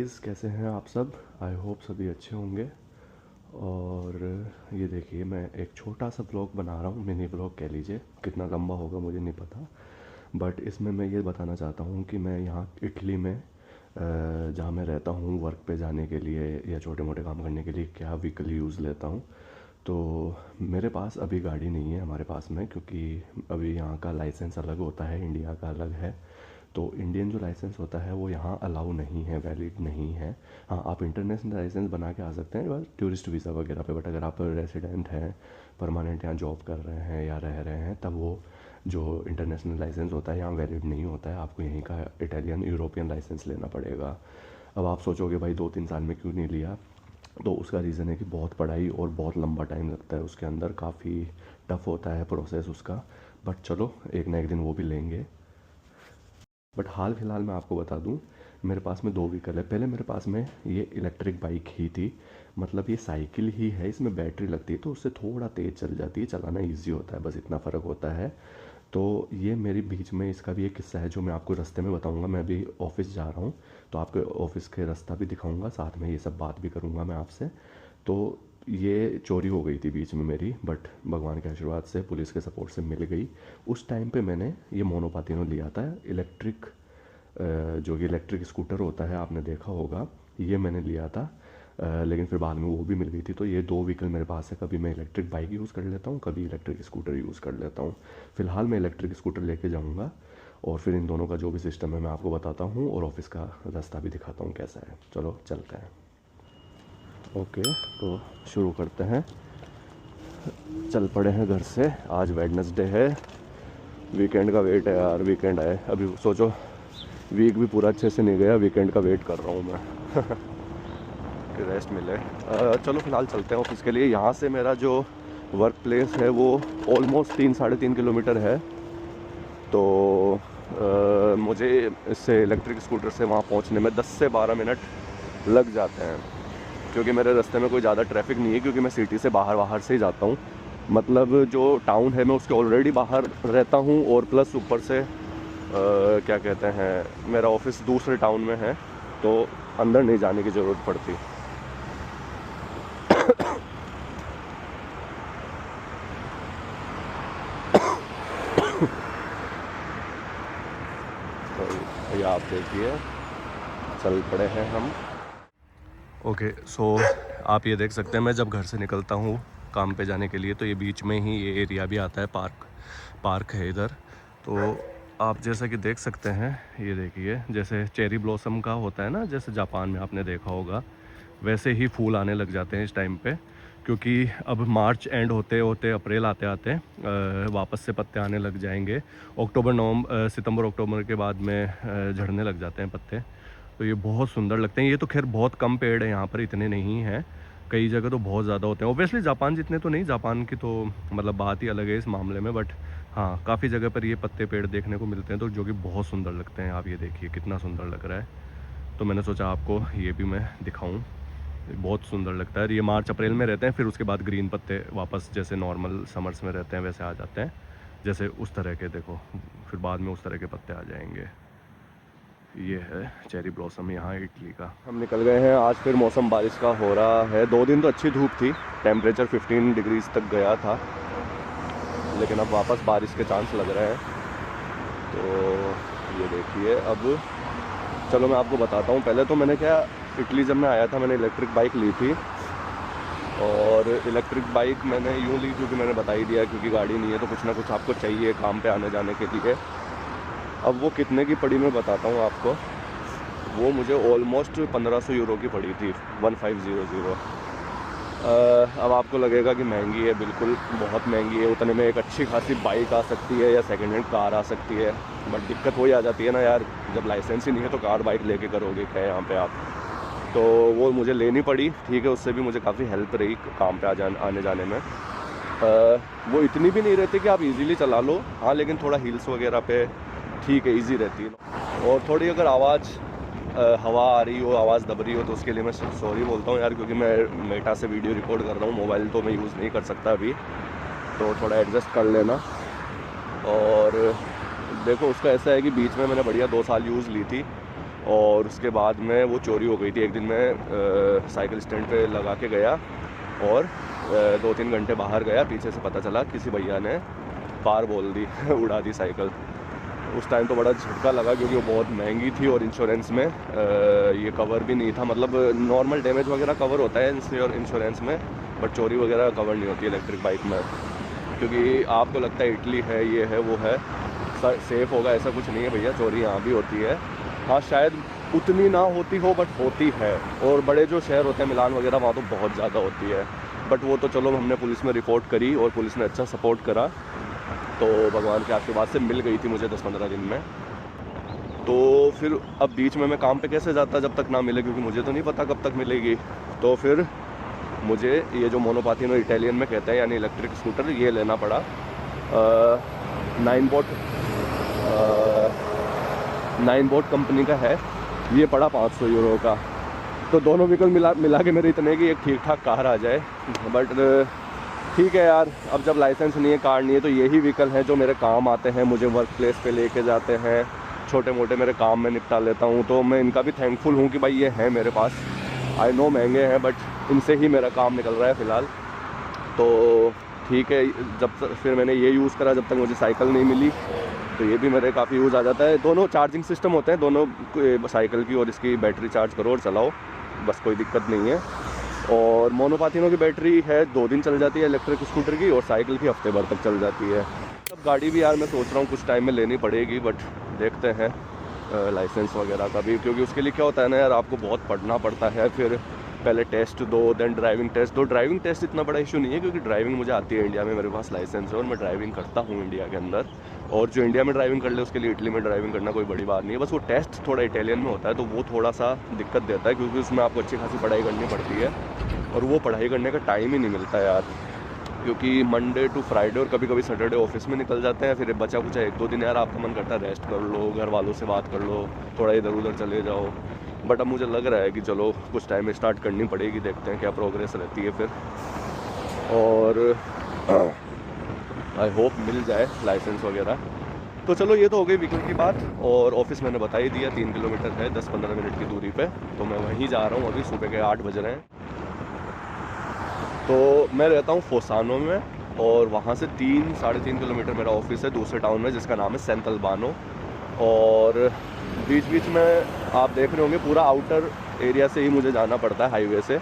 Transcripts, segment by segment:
Guys, कैसे हैं आप सब। आई होप सभी अच्छे होंगे। और ये देखिए, मैं एक छोटा सा ब्लॉग बना रहा हूँ, मिनी ब्लॉग कह लीजिए। कितना लंबा होगा मुझे नहीं पता, बट इसमें मैं ये बताना चाहता हूँ कि मैं यहाँ इटली में जहाँ मैं रहता हूँ वर्क पे जाने के लिए या छोटे मोटे काम करने के लिए क्या व्हीकल यूज़ लेता हूँ। तो मेरे पास अभी गाड़ी नहीं है हमारे पास में, क्योंकि अभी यहाँ का लाइसेंस अलग होता है, इंडिया का अलग है। तो इंडियन जो लाइसेंस होता है वो यहाँ अलाउ नहीं है, वैलिड नहीं है। हाँ, आप इंटरनेशनल लाइसेंस बना के आ सकते हैं बस टूरिस्ट वीज़ा वगैरह पे, बट अगर आप रेसिडेंट हैं, परमानेंट यहाँ जॉब कर रहे हैं या रह रहे हैं, तब वो जो इंटरनेशनल लाइसेंस होता है यहाँ वैलिड नहीं होता है। आपको यहीं का इटालियन यूरोपियन लाइसेंस लेना पड़ेगा। अब आप सोचोगे भाई 2-3 साल में क्यों नहीं लिया, तो उसका रीज़न है कि बहुत पढ़ाई और बहुत लंबा टाइम लगता है उसके अंदर, काफ़ी टफ होता है प्रोसेस उसका। बट चलो, एक ना एक दिन वो भी लेंगे। बट हाल फिलहाल मैं आपको बता दूं, मेरे पास में 2 व्हीकल है। पहले मेरे पास में ये इलेक्ट्रिक बाइक ही थी, मतलब ये साइकिल ही है, इसमें बैटरी लगती है तो उससे थोड़ा तेज़ चल जाती है, चलाना इजी होता है, बस इतना फ़र्क होता है। तो ये मेरी बीच में इसका भी एक किस्सा है जो मैं आपको रास्ते में बताऊंगा। मैं अभी ऑफिस जा रहा हूँ तो आपको ऑफिस के रास्ता भी दिखाऊंगा, साथ में ये सब बात भी करूँगा मैं आपसे। तो ये चोरी हो गई थी बीच में मेरी, बट भगवान के आशीर्वाद से, पुलिस के सपोर्ट से मिल गई। उस टाइम पे मैंने ये मोनोपातिनो लिया था, इलेक्ट्रिक, जो कि इलेक्ट्रिक स्कूटर होता है, आपने देखा होगा, ये मैंने लिया था। लेकिन फिर बाद में वो भी मिल गई थी। तो ये 2 व्हीकल मेरे पास है, कभी मैं इलेक्ट्रिक बाइक यूज़ कर लेता हूँ, कभी इलेक्ट्रिक स्कूटर यूज़ कर लेता हूँ। फ़िलहाल मैं इलेक्ट्रिक स्कूटर लेके जाऊँगा और फिर इन दोनों का जो भी सिस्टम है मैं आपको बताता हूँ और ऑफिस का रास्ता भी दिखाता हूँ कैसा है। चलो चलते हैं। ओके, तो शुरू करते हैं। चल पड़े हैं घर से, आज वेडनेसडे है, वीकेंड का वेट है यार। वीकेंड आए, अभी सोचो वीक भी पूरा अच्छे से नहीं गया, वीकेंड का वेट कर रहा हूँ मैं कि रेस्ट मिले। चलो फिलहाल चलते हैं ऑफिस के लिए। यहाँ से मेरा जो वर्क प्लेस है वो ऑलमोस्ट 3-3.5 किलोमीटर है। तो मुझे इससे इलेक्ट्रिक स्कूटर से वहाँ पहुँचने में 10 से 12 मिनट लग जाते हैं, क्योंकि मेरे रास्ते में कोई ज़्यादा ट्रैफिक नहीं है, क्योंकि मैं सिटी से बाहर से ही जाता हूँ। मतलब जो टाउन है मैं उसके ऑलरेडी बाहर रहता हूँ, और प्लस ऊपर से क्या कहते हैं, मेरा ऑफिस दूसरे टाउन में है, तो अंदर नहीं जाने की ज़रूरत पड़ती। तो ये आप देखिए, चल पड़े हैं हम। ओके, सो आप ये देख सकते हैं, मैं जब घर से निकलता हूँ काम पे जाने के लिए तो ये बीच में ही ये एरिया भी आता है, पार्क है इधर। तो आप जैसा कि देख सकते हैं, ये देखिए, जैसे चेरी ब्लॉसम का होता है ना, जैसे जापान में आपने देखा होगा, वैसे ही फूल आने लग जाते हैं इस टाइम पे। क्योंकि अब मार्च एंड होते होते अप्रैल आते आते वापस से पत्ते आने लग जाएंगे। सितंबर अक्टूबर के बाद में झड़ने लग जाते हैं पत्ते। तो ये बहुत सुंदर लगते हैं। ये तो खैर बहुत कम पेड़ है यहाँ पर, इतने नहीं हैं, कई जगह तो बहुत ज़्यादा होते हैं। ओबियसली जापान जितने तो नहीं, जापान की तो मतलब बात ही अलग है इस मामले में, बट हाँ, काफ़ी जगह पर ये पत्ते पेड़ देखने को मिलते हैं, तो जो कि बहुत सुंदर लगते हैं। आप ये देखिए कितना सुंदर लग रहा है। तो मैंने सोचा आपको ये भी मैं दिखाऊं, बहुत सुंदर लगता है। ये मार्च अप्रैल में रहते हैं, फिर उसके बाद ग्रीन पत्ते वापस जैसे नॉर्मल समर्स में रहते हैं वैसे आ जाते हैं, जैसे उस तरह के, देखो फिर बाद में उस तरह के पत्ते आ जाएंगे। ये है चेरी ब्लॉसम यहाँ इटली का। हम निकल गए हैं। आज फिर मौसम बारिश का हो रहा है। 2 दिन तो अच्छी धूप थी, टेम्परेचर 15 डिग्रीज तक गया था, लेकिन अब वापस बारिश के चांस लग रहे हैं। तो ये देखिए, अब चलो मैं आपको बताता हूँ। पहले तो मैंने क्या, इटली जब मैं आया था मैंने इलेक्ट्रिक बाइक ली थी, और इलेक्ट्रिक बाइक मैंने यूँ ली क्योंकि मैंने बता ही दिया, क्योंकि गाड़ी नहीं है तो कुछ ना कुछ आपको चाहिए काम पे आने जाने के लिए। अब वो कितने की पड़ी मैं बताता हूँ आपको। वो मुझे ऑलमोस्ट 1500 यूरो की पड़ी थी, 1500। अब आपको लगेगा कि महंगी है, बिल्कुल बहुत महंगी है। उतने में एक अच्छी खासी बाइक आ सकती है या सेकेंड हैंड कार आ सकती है, बट दिक्कत वही आ जाती है ना यार, जब लाइसेंस ही नहीं है तो कार बाइक लेके करोगे क्या यहाँ पे आप। तो वो मुझे लेनी पड़ी, ठीक है, उससे भी मुझे काफ़ी हेल्प रही काम पे आने जाने में। वो इतनी भी नहीं रहती कि आप इजीली चला लो, हाँ, लेकिन थोड़ा हिल्स वगैरह पे ठीक है, इजी रहती है। और थोड़ी अगर आवाज़ हवा आ रही हो, आवाज़ दब रही हो, तो उसके लिए मैं सॉरी बोलता हूँ यार, क्योंकि मैं मेटा से वीडियो रिकॉर्ड कर रहा हूँ, मोबाइल तो मैं यूज़ नहीं कर सकता अभी, तो थोड़ा एडजस्ट कर लेना। और देखो, उसका ऐसा है कि बीच में मैंने बढ़िया 2 साल यूज़ ली थी, और उसके बाद में वो चोरी हो गई थी। एक दिन मैं साइकिल स्टैंड पे लगा के गया और 2-3 घंटे बाहर गया, पीछे से पता चला किसी भैया ने पार बोल दी उड़ा दी साइकिल। उस टाइम तो बड़ा झटका लगा क्योंकि वो बहुत महंगी थी और इंश्योरेंस में ये कवर भी नहीं था। मतलब नॉर्मल डैमेज वगैरह कवर होता है इंश्योरेंस में, बट चोरी वगैरह कवर नहीं होती इलेक्ट्रिक बाइक में, क्योंकि आपको लगता है इटली है, ये है, वो है, सेफ़ होगा, ऐसा कुछ नहीं है भैया। चोरी यहाँ भी होती है, हाँ शायद उतनी ना होती हो बट होती है। और बड़े जो शहर होते हैं मिलान वगैरह, वहाँ तो बहुत ज़्यादा होती है। बट वो तो चलो हमने पुलिस में रिपोर्ट करी और पुलिस ने अच्छा सपोर्ट करा, तो भगवान के आशीर्वाद से मिल गई थी मुझे 10-15 दिन में। तो फिर अब बीच में मैं काम पे कैसे जाता जब तक ना मिले, क्योंकि मुझे तो नहीं पता कब तक मिलेगी। तो फिर मुझे ये जो मोनोपाथिनो इटालियन में कहते हैं यानी इलेक्ट्रिक स्कूटर, ये लेना पड़ा। 9 बोट कंपनी का है, ये पड़ा 500 यूरो का। तो दोनों व्हीकल मिला के मेरे इतने की एक ठीक ठाक कार आ जाए। बट ठीक है यार, अब जब लाइसेंस नहीं है, कार नहीं है, तो यही व्हीकल हैं जो मेरे काम आते हैं, मुझे वर्क प्लेस पे लेके जाते हैं, छोटे मोटे मेरे काम में निपटा लेता हूँ। तो मैं इनका भी थैंकफुल हूँ कि भाई ये है मेरे पास। आई नो महंगे हैं बट इनसे ही मेरा काम निकल रहा है फ़िलहाल। तो ठीक है, जब तक फिर मैंने ये यूज़ करा जब तक मुझे साइकिल नहीं मिली, तो ये भी मेरे काफ़ी यूज़ आ जाता है। दोनों चार्जिंग सिस्टम होते हैं, दोनों साइकिल की और इसकी बैटरी चार्ज करो और चलाओ, बस कोई दिक्कत नहीं है। और मोनोपाथिनो की बैटरी है 2 दिन चल जाती है इलेक्ट्रिक स्कूटर की, और साइकिल की हफ्ते भर तक चल जाती है। अब गाड़ी भी यार मैं सोच रहा हूँ कुछ टाइम में लेनी पड़ेगी, बट देखते हैं लाइसेंस वगैरह का भी, क्योंकि उसके लिए क्या होता है ना यार, आपको बहुत पढ़ना पड़ता है। फिर पहले टेस्ट दो, देन ड्राइविंग टेस्ट दो। ड्राइविंग टेस्ट इतना बड़ा इशू नहीं है क्योंकि ड्राइविंग मुझे आती है, इंडिया में मेरे पास लाइसेंस है और मैं ड्राइविंग करता हूँ इंडिया के अंदर। और जो इंडिया में ड्राइविंग कर ले उसके लिए इटली में ड्राइविंग करना कोई बड़ी बात नहीं है। बस वो टेस्ट थोड़ा इटालियन में होता है, तो वो थोड़ा सा दिक्कत देता है क्योंकि उसमें आपको अच्छी खासी पढ़ाई करनी पड़ती है, और वो पढ़ाई करने का टाइम ही नहीं मिलता यार, क्योंकि मंडे टू फ्राइडे और कभी कभी सैटरडे ऑफिस में निकल जाते हैं। फिर बचा कुछ 1-2 दिन यार आपका मन करता है रेस्ट कर लो, घर वालों से बात कर लो, थोड़ा इधर उधर चले जाओ। बट अब मुझे लग रहा है कि चलो कुछ टाइम में स्टार्ट करनी पड़ेगी, देखते हैं क्या प्रोग्रेस रहती है फिर। और आई होप मिल जाए लाइसेंस वगैरह। तो चलो ये तो हो गई व्हीकल की बात। और ऑफिस मैंने बता ही दिया, 3 किलोमीटर है 10-15 मिनट की दूरी पे, तो मैं वहीं जा रहा हूँ। अभी सुबह के 8 बज रहे हैं। तो मैं रहता हूँ फोसानो में, और वहाँ से 3-3.5 किलोमीटर मेरा ऑफिस है दूसरे टाउन में जिसका नाम है सेंतल्बानो। और बीच बीच में आप देख रहे होंगे पूरा आउटर एरिया से ही मुझे जाना पड़ता है हाईवे से।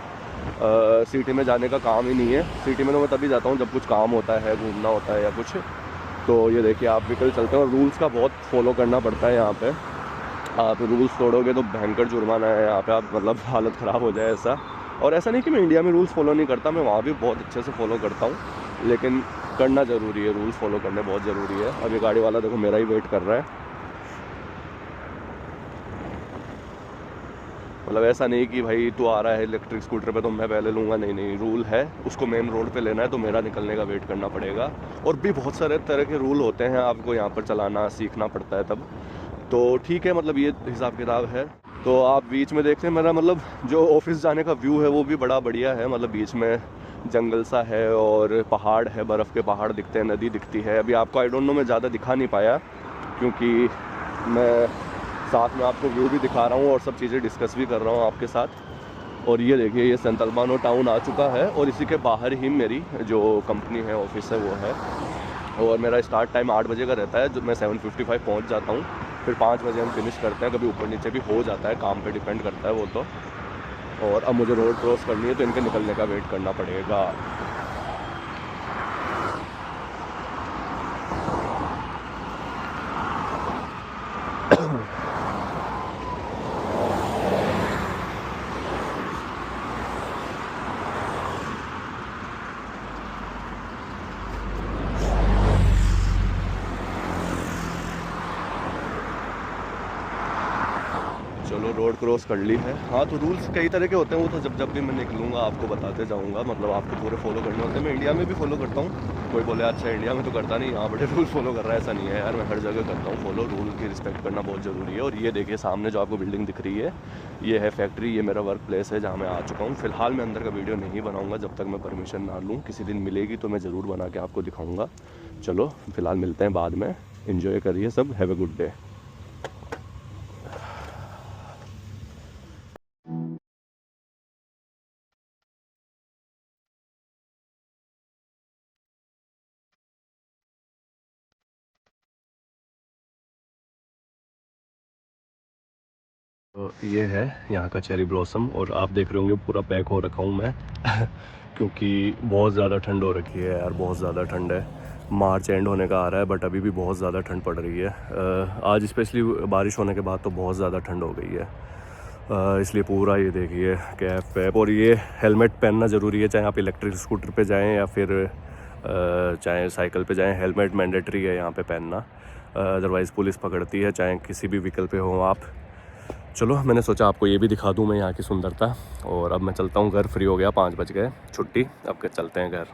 सिटी में जाने का काम ही नहीं है। सिटी में तो मैं तभी जाता हूँ जब कुछ काम होता है, घूमना होता है या कुछ। तो ये देखिए आप व्हीकल चलते हैं और रूल्स का बहुत फॉलो करना पड़ता है यहाँ पे। आप रूल्स तोड़ोगे तो भयंकर जुर्माना है यहाँ पे, आप मतलब हालत ख़राब हो जाए ऐसा। और ऐसा नहीं कि मैं इंडिया में रूल्स फॉलो नहीं करता, मैं वहाँ भी बहुत अच्छे से फॉलो करता हूँ, लेकिन करना ज़रूरी है, रूल्स फॉलो करने बहुत ज़रूरी है। अब ये गाड़ी वाला देखो मेरा ही वेट कर रहा है। मतलब ऐसा नहीं कि भाई तू आ रहा है इलेक्ट्रिक स्कूटर पे तो मैं पहले लूँगा, नहीं नहीं, रूल है, उसको मेन रोड पे लेना है तो मेरा निकलने का वेट करना पड़ेगा। और भी बहुत सारे तरह के रूल होते हैं, आपको यहाँ पर चलाना सीखना पड़ता है तब। तो ठीक है, मतलब ये हिसाब किताब है। तो आप बीच में देखते हैं मेरा मतलब जो ऑफिस जाने का व्यू है वो भी बड़ा बढ़िया है। मतलब बीच में जंगल सा है और पहाड़ है, बर्फ़ के पहाड़ दिखते हैं, नदी दिखती है। अभी आपको आई डोंट नो मैं ज़्यादा दिखा नहीं पाया क्योंकि मैं साथ में आपको व्यू भी दिखा रहा हूँ और सब चीज़ें डिस्कस भी कर रहा हूँ आपके साथ। और ये देखिए ये सेंतल्बानो टाउन आ चुका है और इसी के बाहर ही मेरी जो कंपनी है, ऑफिस है, वो है। और मेरा स्टार्ट टाइम 8 बजे का रहता है, जो मैं 7:55 पहुँच जाता हूँ। फिर 5 बजे हम फिनिश करते हैं, कभी ऊपर नीचे भी हो जाता है, काम पे डिपेंड करता है वो तो। और अब मुझे रोड क्रॉस करनी है तो इनके निकलने का वेट करना पड़ेगा। चलो रोड क्रॉस कर ली है। हाँ तो रूल्स कई तरह के होते हैं, वो तो जब भी मैं निकलूँगा आपको बताते जाऊँगा। मतलब आपको पूरे फॉलो करने होते हैं। मैं इंडिया में भी फॉलो करता हूँ। कोई बोले अच्छा इंडिया में तो करता नहीं, यहाँ बड़े रूल फॉलो कर रहा है, ऐसा नहीं है यार, मैं हर जगह करता हूँ फॉलो। रूल की रिस्पेक्ट करना बहुत ज़रूरी है। और ये देखिए सामने जो आपको बिल्डिंग दिख रही है, ये है फैक्ट्री, ये मेरा वर्क प्लेस है जहाँ मैं आ चुका हूँ। फिलहाल मैं अंदर का वीडियो नहीं बनाऊँगा जब तक मैं परमिशन ना लूँ। किसी दिन मिलेगी तो मैं ज़रूर बना के आपको दिखाऊँगा। चलो फिलहाल मिलते हैं बाद में। इन्जॉय करिए सब, हैव ए गुड डे। तो ये है यहाँ का चेरी ब्लॉसम और आप देख रहे होंगे पूरा पैक हो रखा हूँ मैं क्योंकि बहुत ज़्यादा ठंड हो रखी है यार, बहुत ज़्यादा ठंड है। मार्च एंड होने का आ रहा है बट अभी भी बहुत ज़्यादा ठंड पड़ रही है। आज स्पेशली बारिश होने के बाद तो बहुत ज़्यादा ठंड हो गई है। इसलिए पूरा ये देखिए कैप वैप और ये हेलमेट पहनना ज़रूरी है, चाहे आप इलेक्ट्रिक स्कूटर पे जाएं या फिर चाहे साइकिल पे जाएं, हेलमेट मैंडेटरी है यहाँ पे पहनना, अदरवाइज़ पुलिस पकड़ती है, चाहे किसी भी व्हीकल पे हो आप। चलो मैंने सोचा आपको ये भी दिखा दूँ मैं यहाँ की सुंदरता। और अब मैं चलता हूँ घर, फ्री हो गया, 5 बज गए, छुट्टी, अब चलते हैं घर।